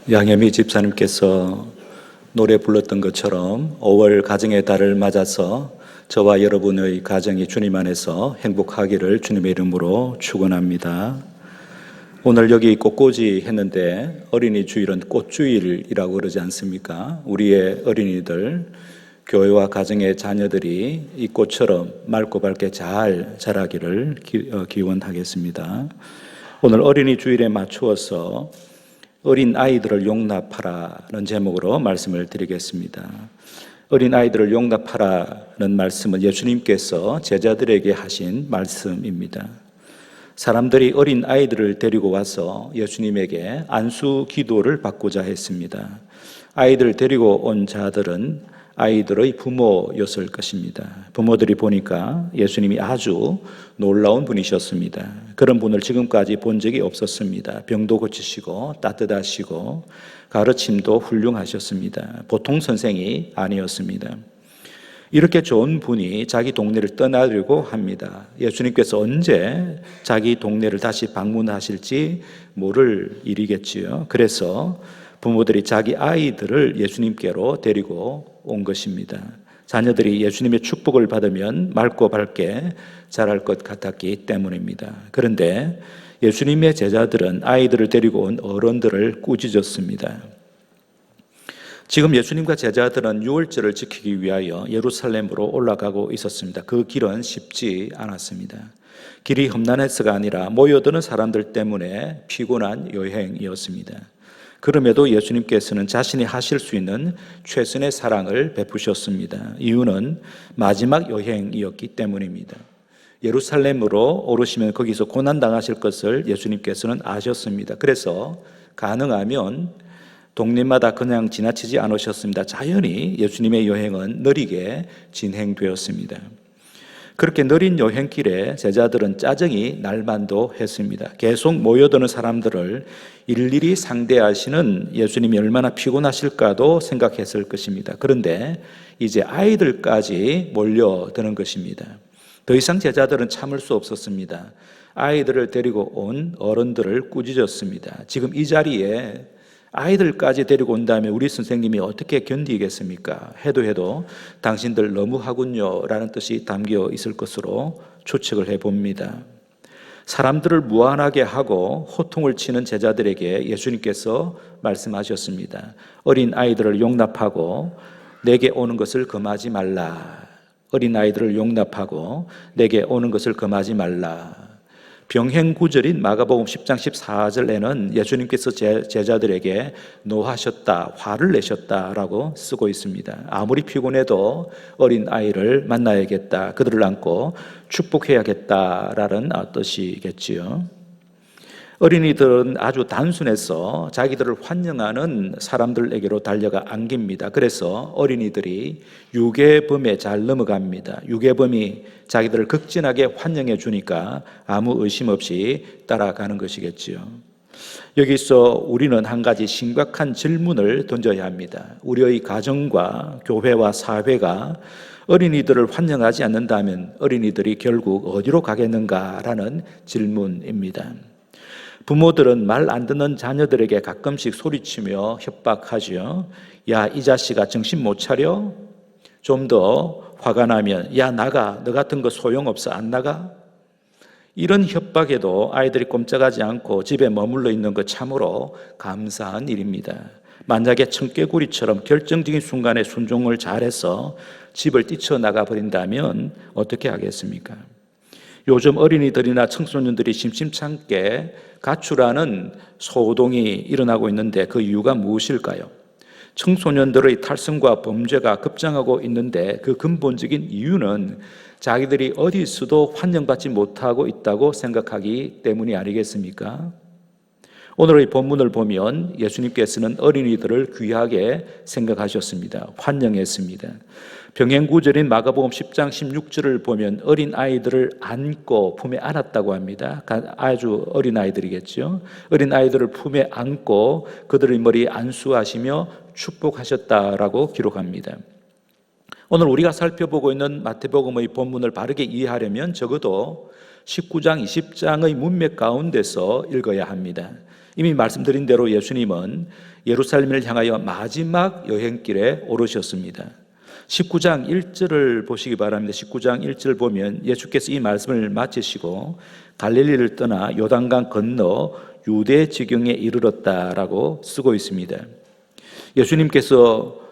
양혜미 집사님께서 노래 불렀던 것처럼 5월 가정의 달을 맞아서 저와 여러분의 가정이 주님 안에서 행복하기를 주님의 이름으로 축원합니다. 오늘 여기 꽃꽂이 했는데 어린이 주일은 꽃주일이라고 그러지 않습니까? 우리의 어린이들, 교회와 가정의 자녀들이 이 꽃처럼 맑고 밝게 잘 자라기를 기원하겠습니다. 오늘 어린이 주일에 맞추어서 어린 아이들을 용납하라는 제목으로 말씀을 드리겠습니다. 어린 아이들을 용납하라는 말씀은 예수님께서 제자들에게 하신 말씀입니다. 사람들이 어린 아이들을 데리고 와서 예수님에게 안수 기도를 받고자 했습니다. 아이들을 데리고 온 자들은 아이들의 부모였을 것입니다. 부모들이 보니까 예수님이 아주 놀라운 분이셨습니다. 그런 분을 지금까지 본 적이 없었습니다. 병도 고치시고 따뜻하시고 가르침도 훌륭하셨습니다. 보통 선생이 아니었습니다. 이렇게 좋은 분이 자기 동네를 떠나려고 합니다. 예수님께서 언제 자기 동네를 다시 방문하실지 모를 일이겠지요. 그래서 부모들이 자기 아이들을 예수님께로 데리고 온 것입니다. 자녀들이 예수님의 축복을 받으면 맑고 밝게 자랄 것 같았기 때문입니다. 그런데 예수님의 제자들은 아이들을 데리고 온 어른들을 꾸짖었습니다. 지금 예수님과 제자들은 유월절을 지키기 위하여 예루살렘으로 올라가고 있었습니다. 그 길은 쉽지 않았습니다. 길이 험난해서가 아니라 모여드는 사람들 때문에 피곤한 여행이었습니다. 그럼에도 예수님께서는 자신이 하실 수 있는 최선의 사랑을 베푸셨습니다. 이유는 마지막 여행이었기 때문입니다. 예루살렘으로 오르시면 거기서 고난당하실 것을 예수님께서는 아셨습니다. 그래서 가능하면 동네마다 그냥 지나치지 않으셨습니다. 자연히 예수님의 여행은 느리게 진행되었습니다. 그렇게 느린 여행길에 제자들은 짜증이 날만도 했습니다. 계속 모여드는 사람들을 일일이 상대하시는 예수님이 얼마나 피곤하실까도 생각했을 것입니다. 그런데 이제 아이들까지 몰려드는 것입니다. 더 이상 제자들은 참을 수 없었습니다. 아이들을 데리고 온 어른들을 꾸짖었습니다. 지금 이 자리에 아이들까지 데리고 온다면 우리 선생님이 어떻게 견디겠습니까? 해도 당신들 너무하군요 라는 뜻이 담겨 있을 것으로 추측을 해봅니다. 사람들을 무안하게 하고 호통을 치는 제자들에게 예수님께서 말씀하셨습니다. 어린 아이들을 용납하고 내게 오는 것을 금하지 말라. 어린 아이들을 용납하고 내게 오는 것을 금하지 말라. 병행구절인 마가복음 10장 14절에는 예수님께서 제자들에게 노하셨다, 화를 내셨다라고 쓰고 있습니다. 아무리 피곤해도 어린 아이를 만나야겠다, 그들을 안고 축복해야겠다라는 뜻이겠지요. 어린이들은 아주 단순해서 자기들을 환영하는 사람들에게로 달려가 안깁니다. 그래서 어린이들이 유괴범에 잘 넘어갑니다. 유괴범이 자기들을 극진하게 환영해 주니까 아무 의심 없이 따라가는 것이겠지요. 여기서 우리는 한 가지 심각한 질문을 던져야 합니다. 우리의 가정과 교회와 사회가 어린이들을 환영하지 않는다면 어린이들이 결국 어디로 가겠는가라는 질문입니다. 부모들은 말 안 듣는 자녀들에게 가끔씩 소리치며 협박하죠. 야, 이 자식아 정신 못 차려? 좀 더 화가 나면 야, 나가. 너 같은 거 소용없어. 안 나가? 이런 협박에도 아이들이 꼼짝하지 않고 집에 머물러 있는 것 참으로 감사한 일입니다. 만약에 청개구리처럼 결정적인 순간에 순종을 잘해서 집을 뛰쳐나가 버린다면 어떻게 하겠습니까? 요즘 어린이들이나 청소년들이 심심찮게 가출하는 소동이 일어나고 있는데 그 이유가 무엇일까요? 청소년들의 탈선과 범죄가 급증하고 있는데 그 근본적인 이유는 자기들이 어디서도 환영받지 못하고 있다고 생각하기 때문이 아니겠습니까? 오늘의 본문을 보면 예수님께서는 어린이들을 귀하게 생각하셨습니다. 환영했습니다. 병행구절인 마가복음 10장 16절을 보면 어린 아이들을 안고 품에 안았다고 합니다. 아주 어린 아이들이겠죠. 어린 아이들을 품에 안고 그들의 머리에 안수하시며 축복하셨다라고 기록합니다. 오늘 우리가 살펴보고 있는 마태복음의 본문을 바르게 이해하려면 적어도 19장, 20장의 문맥 가운데서 읽어야 합니다. 이미 말씀드린 대로 예수님은 예루살렘을 향하여 마지막 여행길에 오르셨습니다. 19장 1절을 보시기 바랍니다. 19장 1절 보면 예수께서 이 말씀을 마치시고 갈릴리를 떠나 요단강 건너 유대 지경에 이르렀다라고 쓰고 있습니다. 예수님께서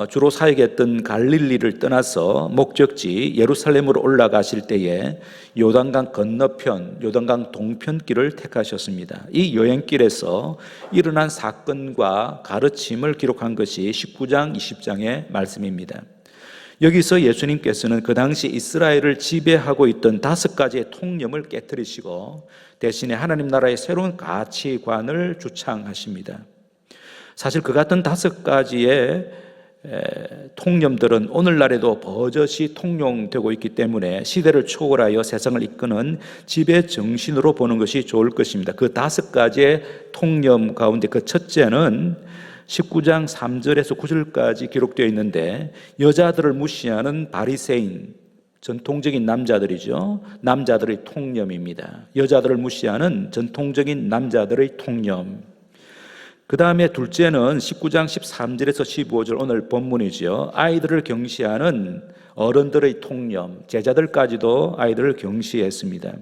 주로 사역했던 갈릴리를 떠나서 목적지 예루살렘으로 올라가실 때에 요단강 건너편, 요단강 동편길을 택하셨습니다. 이 여행길에서 일어난 사건과 가르침을 기록한 것이 19장, 20장의 말씀입니다. 여기서 예수님께서는 그 당시 이스라엘을 지배하고 있던 5가지의 통념을 깨뜨리시고 대신에 하나님 나라의 새로운 가치관을 주창하십니다. 사실 그 같은 5가지의 통념들은 오늘날에도 버젓이 통용되고 있기 때문에 시대를 초월하여 세상을 이끄는 지배 정신으로 보는 것이 좋을 것입니다. 그 5가지의 통념 가운데 그 첫째는 19장 3절에서 9절까지 기록되어 있는데 여자들을 무시하는 바리새인, 전통적인 남자들이죠. 남자들의 통념입니다. 여자들을 무시하는 전통적인 남자들의 통념. 그 다음에 둘째는 19장 13절에서 15절 오늘 본문이죠. 아이들을 경시하는 어른들의 통념, 제자들까지도 아이들을 경시했습니다.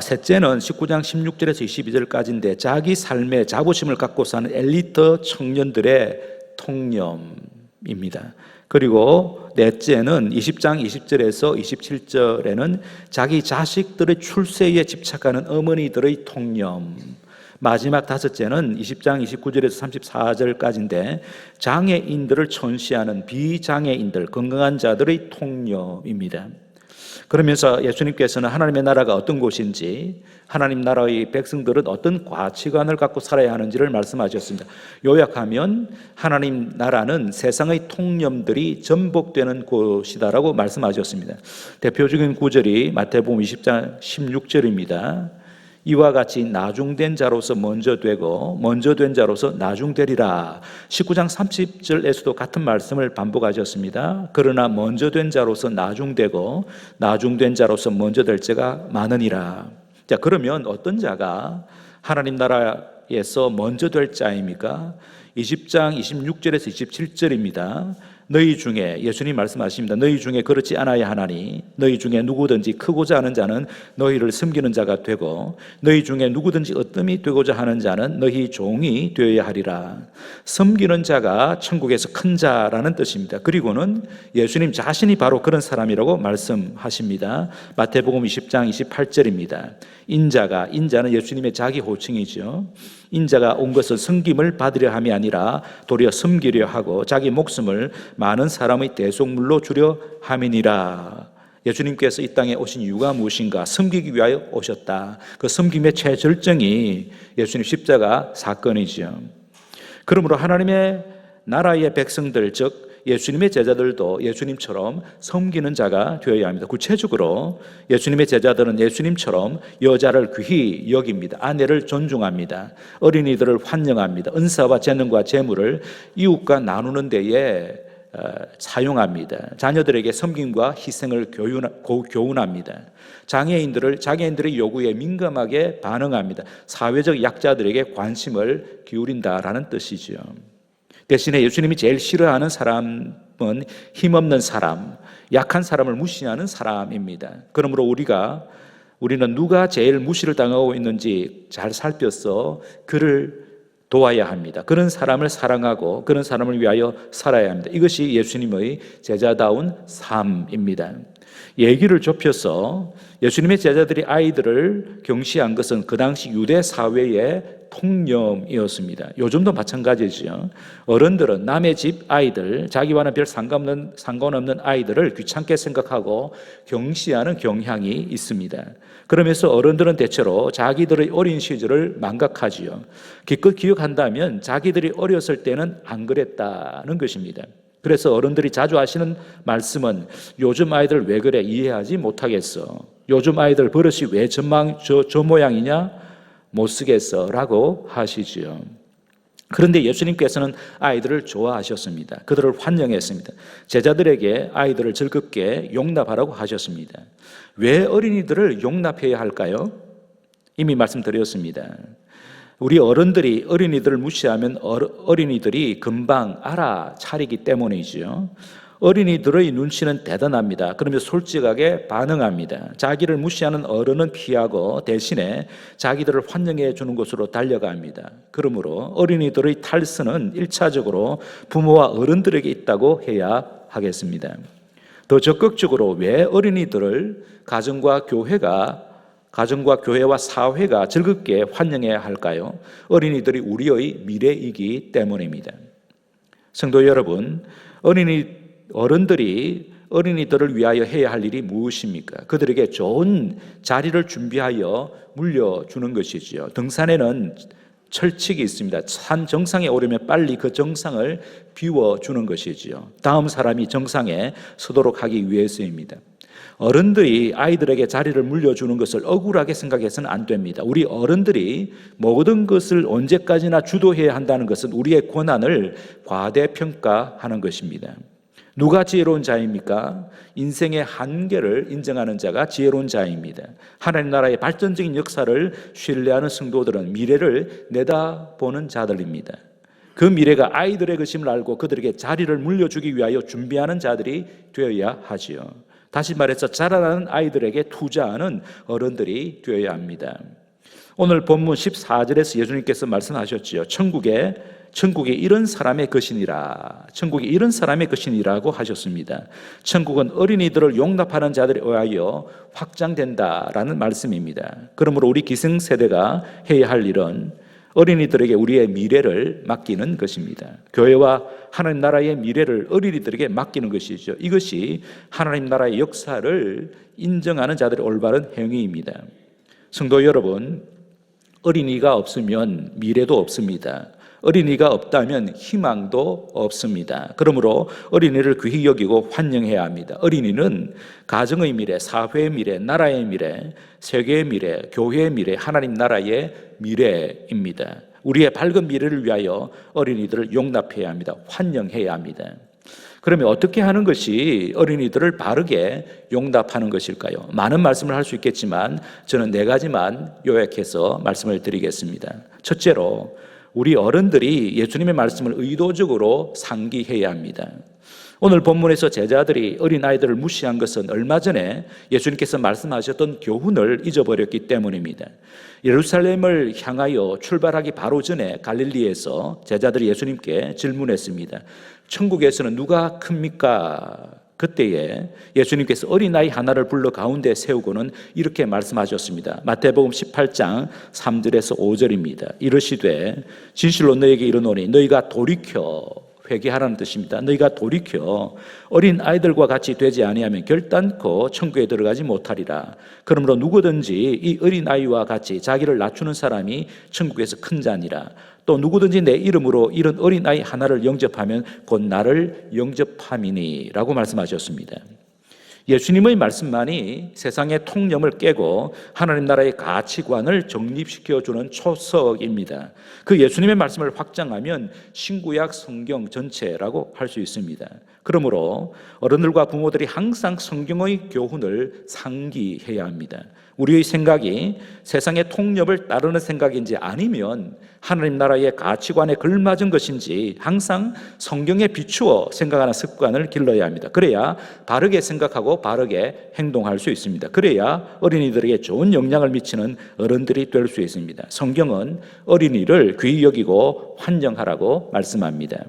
셋째는 19장 16절에서 22절까지인데 자기 삶에 자부심을 갖고 사는 엘리트 청년들의 통념입니다. 그리고 넷째는 20장 20절에서 27절에는 자기 자식들의 출세에 집착하는 어머니들의 통념. 마지막 5째는 20장 29절에서 34절까지인데 장애인들을 천시하는 비장애인들, 건강한 자들의 통념입니다. 그러면서 예수님께서는 하나님의 나라가 어떤 곳인지, 하나님 나라의 백성들은 어떤 가치관을 갖고 살아야 하는지를 말씀하셨습니다. 요약하면 하나님 나라는 세상의 통념들이 전복되는 곳이다라고 말씀하셨습니다. 대표적인 구절이 마태복음 20장 16절입니다. 이와 같이 나중된 자로서 먼저 되고 먼저 된 자로서 나중되리라. 19장 30절에서도 같은 말씀을 반복하셨습니다. 그러나 먼저 된 자로서 나중되고 나중된 자로서 먼저 될 자가 많으니라. 자, 그러면 어떤 자가 하나님 나라에서 먼저 될 자입니까? 20장 26절에서 27절입니다. 너희 중에, 예수님 말씀하십니다. 너희 중에 그렇지 않아야 하나니 너희 중에 누구든지 크고자 하는 자는 너희를 섬기는 자가 되고 너희 중에 누구든지 으뜸이 되고자 하는 자는 너희 종이 되어야 하리라. 섬기는 자가 천국에서 큰 자라는 뜻입니다. 그리고는 예수님 자신이 바로 그런 사람이라고 말씀하십니다. 마태복음 20장 28절입니다. 인자는 예수님의 자기 호칭이죠. 인자가 온 것은 섬김을 받으려 함이 아니라 도리어 섬기려 하고 자기 목숨을 많은 사람의 대속물로 주려 함이니라. 예수님께서 이 땅에 오신 이유가 무엇인가? 섬기기 위하여 오셨다. 그 섬김의 최절정이 예수님 십자가 사건이죠. 그러므로 하나님의 나라의 백성들, 즉 예수님의 제자들도 예수님처럼 섬기는 자가 되어야 합니다. 구체적으로 예수님의 제자들은 예수님처럼 여자를 귀히 여깁니다. 아내를 존중합니다. 어린이들을 환영합니다. 은사와 재능과 재물을 이웃과 나누는 데에 사용합니다. 자녀들에게 섬김과 희생을 교훈합니다. 장애인들의 요구에 민감하게 반응합니다. 사회적 약자들에게 관심을 기울인다라는 뜻이죠. 대신에 예수님이 제일 싫어하는 사람은 힘없는 사람, 약한 사람을 무시하는 사람입니다. 그러므로 우리는 누가 제일 무시를 당하고 있는지 잘 살펴서 그를 도와야 합니다. 그런 사람을 사랑하고 그런 사람을 위하여 살아야 합니다. 이것이 예수님의 제자다운 삶입니다. 얘기를 좁혀서 예수님의 제자들이 아이들을 경시한 것은 그 당시 유대 사회의 통념이었습니다. 요즘도 마찬가지죠. 어른들은 남의 집 아이들, 자기와는 별 상관없는 아이들을 귀찮게 생각하고 경시하는 경향이 있습니다. 그러면서 어른들은 대체로 자기들의 어린 시절을 망각하지요. 기껏 기억한다면 자기들이 어렸을 때는 안 그랬다는 것입니다. 그래서 어른들이 자주 하시는 말씀은 요즘 아이들 왜 그래 이해하지 못하겠어. 요즘 아이들 버릇이 왜 저 모양이냐 못 쓰겠어 라고 하시지요. 그런데 예수님께서는 아이들을 좋아하셨습니다. 그들을 환영했습니다. 제자들에게 아이들을 즐겁게 용납하라고 하셨습니다. 왜 어린이들을 용납해야 할까요? 이미 말씀드렸습니다. 우리 어른들이 어린이들을 무시하면 어린이들이 금방 알아차리기 때문이죠. 어린이들의 눈치는 대단합니다. 그러면 솔직하게 반응합니다. 자기를 무시하는 어른은 피하고 대신에 자기들을 환영해 주는 곳으로 달려갑니다. 그러므로 어린이들의 탈선은 1차적으로 부모와 어른들에게 있다고 해야 하겠습니다. 더 적극적으로 왜 어린이들을 가정과 교회와 사회가 즐겁게 환영해야 할까요? 어린이들이 우리의 미래이기 때문입니다. 성도 여러분, 어른들이 어린이들을 위하여 해야 할 일이 무엇입니까? 그들에게 좋은 자리를 준비하여 물려주는 것이지요. 등산에는 철칙이 있습니다. 산 정상에 오르면 빨리 그 정상을 비워주는 것이지요. 다음 사람이 정상에 서도록 하기 위해서입니다. 어른들이 아이들에게 자리를 물려주는 것을 억울하게 생각해서는 안 됩니다. 우리 어른들이 모든 것을 언제까지나 주도해야 한다는 것은 우리의 권한을 과대평가하는 것입니다. 누가 지혜로운 자입니까? 인생의 한계를 인정하는 자가 지혜로운 자입니다. 하나님 나라의 발전적인 역사를 신뢰하는 성도들은 미래를 내다보는 자들입니다. 그 미래가 아이들의 것임을 알고 그들에게 자리를 물려주기 위하여 준비하는 자들이 되어야 하지요. 다시 말해서 자라나는 아이들에게 투자하는 어른들이 되어야 합니다. 오늘 본문 14절에서 예수님께서 말씀하셨지요. 천국이 이런 사람의 것이니라. 천국이 이런 사람의 것이니라고 하셨습니다. 천국은 어린이들을 용납하는 자들에 의하여 확장된다라는 말씀입니다. 그러므로 우리 기성세대가 해야 할 일은 어린이들에게 우리의 미래를 맡기는 것입니다. 교회와 하나님 나라의 미래를 어린이들에게 맡기는 것이죠. 이것이 하나님 나라의 역사를 인정하는 자들의 올바른 행위입니다. 성도 여러분, 어린이가 없으면 미래도 없습니다. 어린이가 없다면 희망도 없습니다. 그러므로 어린이를 귀히 여기고 환영해야 합니다. 어린이는 가정의 미래, 사회의 미래, 나라의 미래, 세계의 미래, 교회의 미래, 하나님 나라의 미래입니다. 우리의 밝은 미래를 위하여 어린이들을 용납해야 합니다. 환영해야 합니다. 그러면 어떻게 하는 것이 어린이들을 바르게 용납하는 것일까요? 많은 말씀을 할 수 있겠지만 저는 4가지만 요약해서 말씀을 드리겠습니다. 첫째로, 우리 어른들이 예수님의 말씀을 의도적으로 상기해야 합니다. 오늘 본문에서 제자들이 어린아이들을 무시한 것은 얼마 전에 예수님께서 말씀하셨던 교훈을 잊어버렸기 때문입니다. 예루살렘을 향하여 출발하기 바로 전에 갈릴리에서 제자들이 예수님께 질문했습니다. 천국에서는 누가 큽니까? 그때에 예수님께서 어린아이 하나를 불러 가운데 세우고는 이렇게 말씀하셨습니다. 마태복음 18장 3절에서 5절입니다. 이르시되 진실로 너희에게 이르노니 너희가 돌이켜, 회개하라는 뜻입니다. 너희가 돌이켜 어린 아이들과 같이 되지 아니하면 결단코 천국에 들어가지 못하리라. 그러므로 누구든지 이 어린 아이와 같이 자기를 낮추는 사람이 천국에서 큰 자니라. 또 누구든지 내 이름으로 이런 어린 아이 하나를 영접하면 곧 나를 영접함이니 라고 말씀하셨습니다. 예수님의 말씀만이 세상의 통념을 깨고 하나님 나라의 가치관을 정립시켜주는 초석입니다. 그 예수님의 말씀을 확장하면 신구약 성경 전체라고 할 수 있습니다. 그러므로 어른들과 부모들이 항상 성경의 교훈을 상기해야 합니다. 우리의 생각이 세상의 통념을 따르는 생각인지 아니면 하나님 나라의 가치관에 걸맞은 것인지 항상 성경에 비추어 생각하는 습관을 길러야 합니다. 그래야 바르게 생각하고 바르게 행동할 수 있습니다. 그래야 어린이들에게 좋은 영향을 미치는 어른들이 될 수 있습니다. 성경은 어린이를 귀히 여기고 환영하라고 말씀합니다.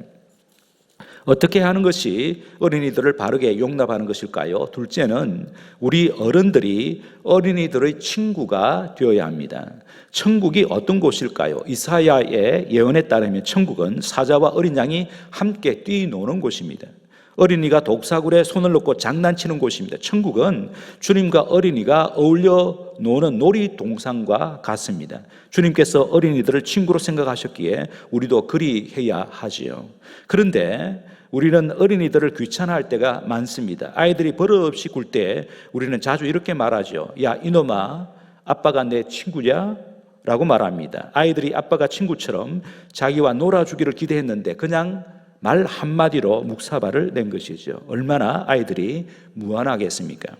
어떻게 하는 것이 어린이들을 바르게 용납하는 것일까요? 둘째는 우리 어른들이 어린이들의 친구가 되어야 합니다. 천국이 어떤 곳일까요? 이사야의 예언에 따르면 천국은 사자와 어린 양이 함께 뛰노는 곳입니다. 어린이가 독사굴에 손을 넣고 장난치는 곳입니다. 천국은 주님과 어린이가 어울려 노는 놀이동산과 같습니다. 주님께서 어린이들을 친구로 생각하셨기에 우리도 그리 해야 하지요. 그런데 우리는 어린이들을 귀찮아할 때가 많습니다. 아이들이 버릇없이 굴 때 우리는 자주 이렇게 말하죠. 야, 이놈아, 아빠가 내 친구냐? 라고 말합니다. 아이들이 아빠가 친구처럼 자기와 놀아주기를 기대했는데 그냥 말 한마디로 묵사발을 낸 것이죠. 얼마나 아이들이 무안하겠습니까?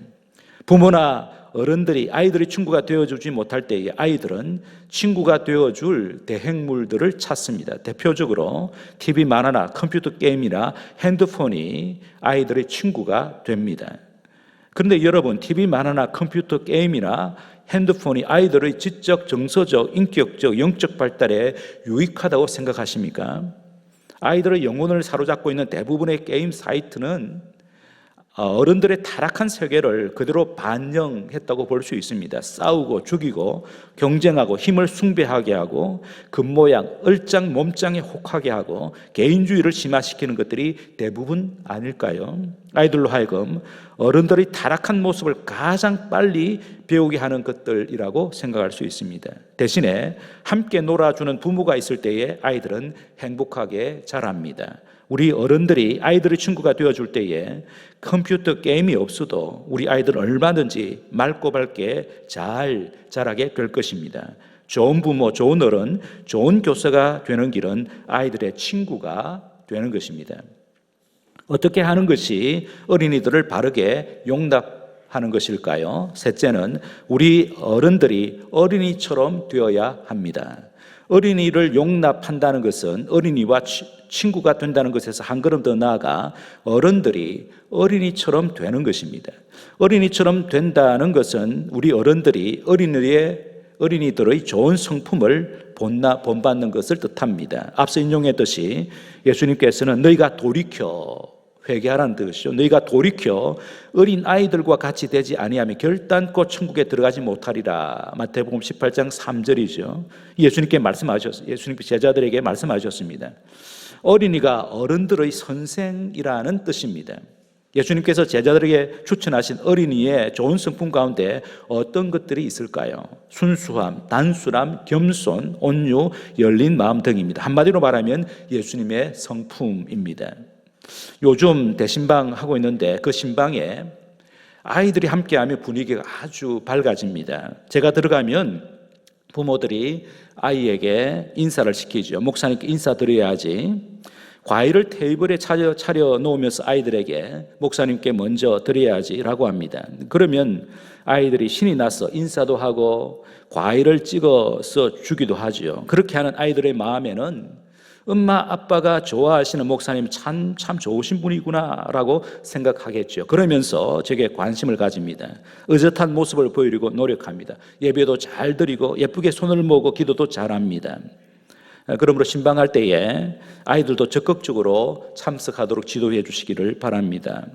부모나 어른들이 아이들의 친구가 되어주지 못할 때에 아이들은 친구가 되어줄 대행물들을 찾습니다. 대표적으로 TV 만화나 컴퓨터 게임이나 핸드폰이 아이들의 친구가 됩니다. 그런데 여러분, TV 만화나 컴퓨터 게임이나 핸드폰이 아이들의 지적, 정서적, 인격적, 영적 발달에 유익하다고 생각하십니까? 아이들의 영혼을 사로잡고 있는 대부분의 게임 사이트는 어른들의 타락한 세계를 그대로 반영했다고 볼 수 있습니다. 싸우고 죽이고 경쟁하고 힘을 숭배하게 하고 겉모양, 얼짱, 몸짱에 혹하게 하고 개인주의를 심화시키는 것들이 대부분 아닐까요? 아이들로 하여금 어른들의 타락한 모습을 가장 빨리 배우게 하는 것들이라고 생각할 수 있습니다. 대신에 함께 놀아주는 부모가 있을 때에 아이들은 행복하게 자랍니다. 우리 어른들이 아이들의 친구가 되어줄 때에 컴퓨터 게임이 없어도 우리 아이들은 얼마든지 맑고 밝게 잘 자라게 될 것입니다. 좋은 부모, 좋은 어른, 좋은 교사가 되는 길은 아이들의 친구가 되는 것입니다. 어떻게 하는 것이 어린이들을 바르게 용납하는 것일까요? 셋째는 우리 어른들이 어린이처럼 되어야 합니다. 어린이를 용납한다는 것은 어린이와 친구가 된다는 것에서 한 걸음 더 나아가 어른들이 어린이처럼 되는 것입니다. 어린이처럼 된다는 것은 우리 어른들이 어린이들의 좋은 성품을 본받는 것을 뜻합니다. 앞서 인용했듯이 예수님께서는 너희가 돌이켜 회개하라는 뜻이죠. 너희가 돌이켜 어린 아이들과 같이 되지 아니하면 결단코 천국에 들어가지 못하리라. 마태복음 18장 3절이죠. 예수님께 제자들에게 말씀하셨습니다. 어린이가 어른들의 선생이라는 뜻입니다. 예수님께서 제자들에게 추천하신 어린이의 좋은 성품 가운데 어떤 것들이 있을까요? 순수함, 단순함, 겸손, 온유, 열린 마음 등입니다. 한마디로 말하면 예수님의 성품입니다. 요즘 대신방 하고 있는데 그 신방에 아이들이 함께하면 분위기가 아주 밝아집니다. 제가 들어가면 부모들이 아이에게 인사를 시키죠. 목사님께 인사드려야지. 과일을 테이블에 차려 놓으면서 아이들에게 목사님께 먼저 드려야지 라고 합니다. 그러면 아이들이 신이 나서 인사도 하고 과일을 찍어서 주기도 하죠. 그렇게 하는 아이들의 마음에는 엄마 아빠가 좋아하시는 목사님 참 좋으신 분이구나 라고 생각하겠죠. 그러면서 제게 관심을 가집니다. 의젓한 모습을 보이려고 노력합니다. 예배도 잘 드리고 예쁘게 손을 모으고 기도도 잘합니다. 그러므로 신방할 때에 아이들도 적극적으로 참석하도록 지도해 주시기를 바랍니다.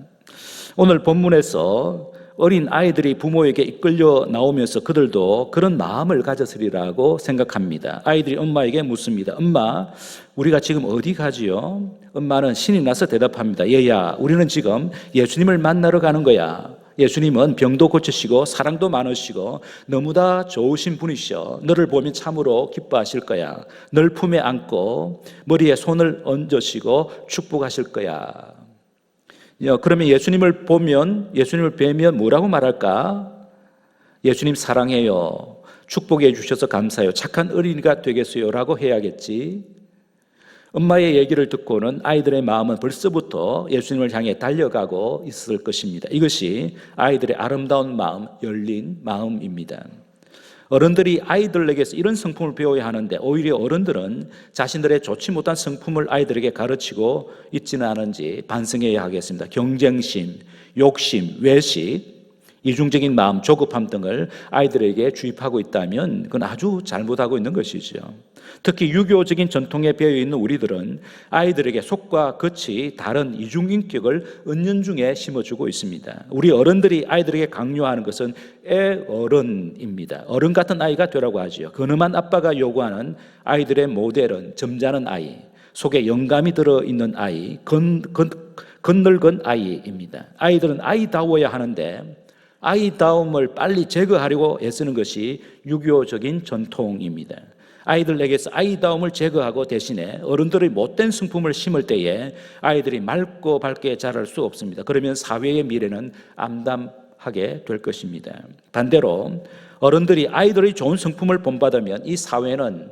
오늘 본문에서 어린 아이들이 부모에게 이끌려 나오면서 그들도 그런 마음을 가졌으리라고 생각합니다. 아이들이 엄마에게 묻습니다. 엄마, 우리가 지금 어디 가지요? 엄마는 신이 나서 대답합니다. 얘야, 우리는 지금 예수님을 만나러 가는 거야. 예수님은 병도 고치시고 사랑도 많으시고 너무나 좋으신 분이셔. 너를 보면 참으로 기뻐하실 거야. 널 품에 안고 머리에 손을 얹으시고 축복하실 거야. 그러면 예수님을 뵈면 뭐라고 말할까? 예수님 사랑해요. 축복해 주셔서 감사해요. 착한 어린이가 되겠어요 라고 해야겠지. 엄마의 얘기를 듣고는 아이들의 마음은 벌써부터 예수님을 향해 달려가고 있을 것입니다. 이것이 아이들의 아름다운 마음, 열린 마음입니다. 어른들이 아이들에게서 이런 성품을 배워야 하는데 오히려 어른들은 자신들의 좋지 못한 성품을 아이들에게 가르치고 있지는 않은지 반성해야 하겠습니다. 경쟁심, 욕심, 외식, 이중적인 마음, 조급함 등을 아이들에게 주입하고 있다면 그건 아주 잘못하고 있는 것이죠. 특히 유교적인 전통에 배어있는 우리들은 아이들에게 속과 겉이 다른 이중인격을 은연중에 심어주고 있습니다. 우리 어른들이 아이들에게 강요하는 것은 애어른입니다. 어른 같은 아이가 되라고 하지요. 근엄한 아빠가 요구하는 아이들의 모델은 점잖은 아이, 속에 영감이 들어있는 아이, 건늙은 아이입니다. 아이들은 아이다워야 하는데 아이다움을 빨리 제거하려고 애쓰는 것이 유교적인 전통입니다. 아이들에게서 아이다움을 제거하고 대신에 어른들의 못된 성품을 심을 때에 아이들이 맑고 밝게 자랄 수 없습니다. 그러면 사회의 미래는 암담하게 될 것입니다. 반대로 어른들이 아이들의 좋은 성품을 본받으면 이 사회는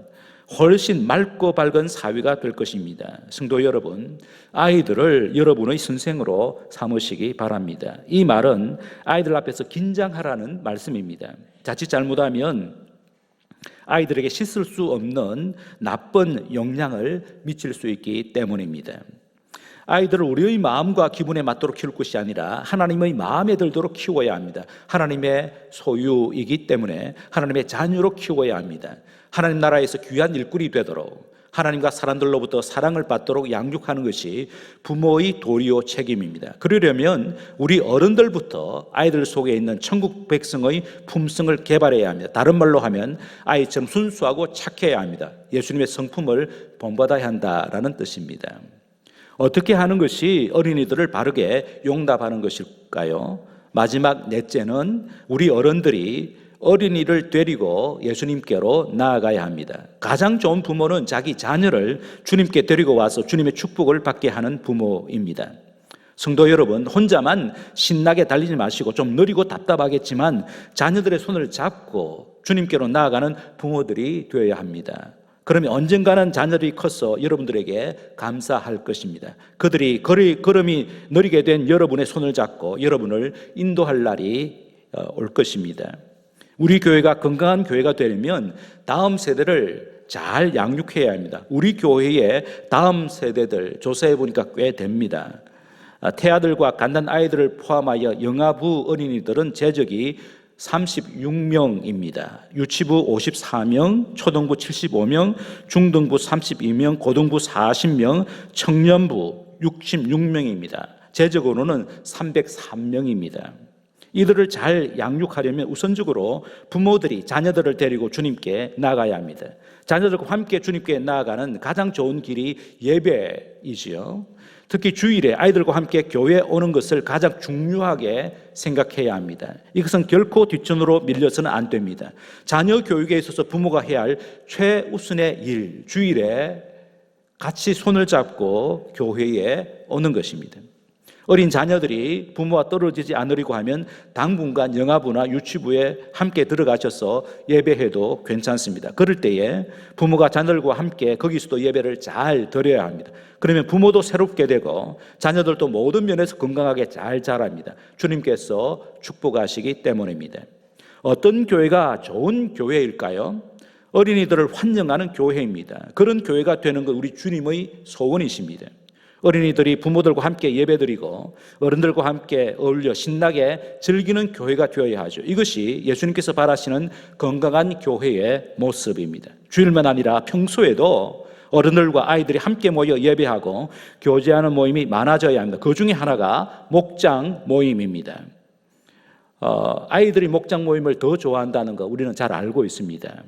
훨씬 맑고 밝은 사회가 될 것입니다. 성도 여러분, 아이들을 여러분의 선생으로 삼으시기 바랍니다. 이 말은 아이들 앞에서 긴장하라는 말씀입니다. 자칫 잘못하면 아이들에게 씻을 수 없는 나쁜 영향을 미칠 수 있기 때문입니다. 아이들을 우리의 마음과 기분에 맞도록 키울 것이 아니라 하나님의 마음에 들도록 키워야 합니다. 하나님의 소유이기 때문에 하나님의 자녀로 키워야 합니다. 하나님 나라에서 귀한 일꾼이 되도록 하나님과 사람들로부터 사랑을 받도록 양육하는 것이 부모의 도리요 책임입니다. 그러려면 우리 어른들부터 아이들 속에 있는 천국 백성의 품성을 개발해야 합니다. 다른 말로 하면 아이처럼 순수하고 착해야 합니다. 예수님의 성품을 본받아야 한다라는 뜻입니다. 어떻게 하는 것이 어린이들을 바르게 용납하는 것일까요? 마지막 넷째는 우리 어른들이 어린이를 데리고 예수님께로 나아가야 합니다. 가장 좋은 부모는 자기 자녀를 주님께 데리고 와서 주님의 축복을 받게 하는 부모입니다. 성도 여러분, 혼자만 신나게 달리지 마시고 좀 느리고 답답하겠지만 자녀들의 손을 잡고 주님께로 나아가는 부모들이 되어야 합니다. 그러면 언젠가는 자녀들이 커서 여러분들에게 감사할 것입니다. 그들이 걸음이 느리게 된 여러분의 손을 잡고 여러분을 인도할 날이 올 것입니다. 우리 교회가 건강한 교회가 되려면 다음 세대를 잘 양육해야 합니다. 우리 교회의 다음 세대들 조사해 보니까 꽤 됩니다. 태아들과 갓난 아이들을 포함하여 영아부 어린이들은 재적이 36명입니다. 유치부 54명, 초등부 75명, 중등부 32명, 고등부 40명, 청년부 66명입니다. 재적으로는 303명입니다. 이들을 잘 양육하려면 우선적으로 부모들이 자녀들을 데리고 주님께 나아가야 합니다. 자녀들과 함께 주님께 나아가는 가장 좋은 길이 예배이지요. 특히 주일에 아이들과 함께 교회에 오는 것을 가장 중요하게 생각해야 합니다. 이것은 결코 뒷전으로 밀려서는 안 됩니다. 자녀 교육에 있어서 부모가 해야 할 최우선의 일, 주일에 같이 손을 잡고 교회에 오는 것입니다. 어린 자녀들이 부모와 떨어지지 않으려고 하면 당분간 영아부나 유치부에 함께 들어가셔서 예배해도 괜찮습니다. 그럴 때에 부모가 자녀들과 함께 거기서도 예배를 잘 드려야 합니다. 그러면 부모도 새롭게 되고 자녀들도 모든 면에서 건강하게 잘 자랍니다. 주님께서 축복하시기 때문입니다. 어떤 교회가 좋은 교회일까요? 어린이들을 환영하는 교회입니다. 그런 교회가 되는 건 우리 주님의 소원이십니다. 어린이들이 부모들과 함께 예배드리고 어른들과 함께 어울려 신나게 즐기는 교회가 되어야 하죠. 이것이 예수님께서 바라시는 건강한 교회의 모습입니다. 주일만 아니라 평소에도 어른들과 아이들이 함께 모여 예배하고 교제하는 모임이 많아져야 합니다. 그 중에 하나가 목장 모임입니다. 아이들이 목장 모임을 더 좋아한다는 거 우리는 잘 알고 있습니다.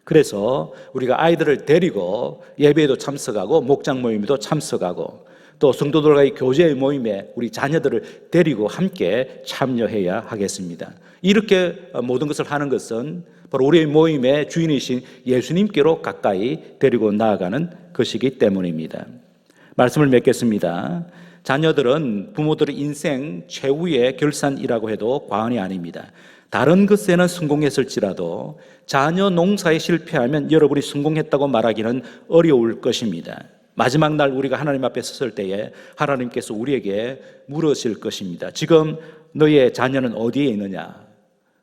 그래서 우리가 아이들을 데리고 예배에도 참석하고 목장 모임에도 참석하고 또 성도들과의 교제 모임에 우리 자녀들을 데리고 함께 참여해야 하겠습니다. 이렇게 모든 것을 하는 것은 바로 우리의 모임의 주인이신 예수님께로 가까이 데리고 나아가는 것이기 때문입니다. 말씀을 맺겠습니다. 자녀들은 부모들의 인생 최후의 결산이라고 해도 과언이 아닙니다. 다른 것에는 성공했을지라도 자녀 농사에 실패하면 여러분이 성공했다고 말하기는 어려울 것입니다. 마지막 날 우리가 하나님 앞에 섰을 때에 하나님께서 우리에게 물으실 것입니다. 지금 너의 자녀는 어디에 있느냐?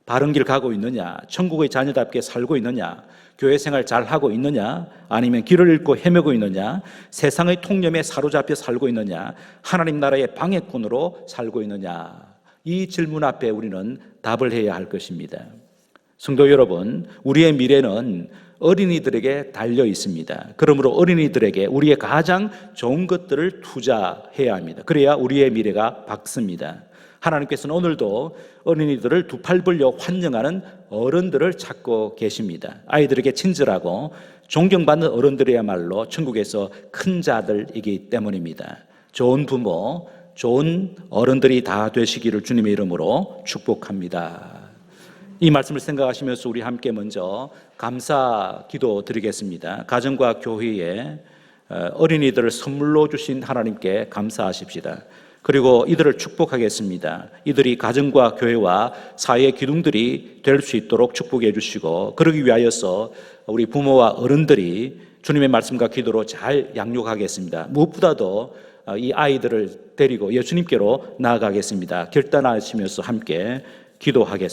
바른 길 가고 있느냐? 천국의 자녀답게 살고 있느냐? 교회 생활 잘 하고 있느냐? 아니면 길을 잃고 헤매고 있느냐? 세상의 통념에 사로잡혀 살고 있느냐? 하나님 나라의 방해꾼으로 살고 있느냐? 이 질문 앞에 우리는 답을 해야 할 것입니다. 성도 여러분, 우리의 미래는 어린이들에게 달려 있습니다. 그러므로 어린이들에게 우리의 가장 좋은 것들을 투자해야 합니다. 그래야 우리의 미래가 밝습니다. 하나님께서는 오늘도 어린이들을 두 팔 벌려 환영하는 어른들을 찾고 계십니다. 아이들에게 친절하고 존경받는 어른들이야말로 천국에서 큰 자들이기 때문입니다. 좋은 부모, 좋은 어른들이 다 되시기를 주님의 이름으로 축복합니다. 이 말씀을 생각하시면서 우리 함께 먼저 감사 기도 드리겠습니다. 가정과 교회에 어린이들을 선물로 주신 하나님께 감사하십시다. 그리고 이들을 축복하겠습니다. 이들이 가정과 교회와 사회의 기둥들이 될 수 있도록 축복해 주시고, 그러기 위하여서 우리 부모와 어른들이 주님의 말씀과 기도로 잘 양육하겠습니다. 무엇보다도 이 아이들을 데리고 예수님께로 나아가겠습니다. 결단하시면서 함께 기도하겠습니다.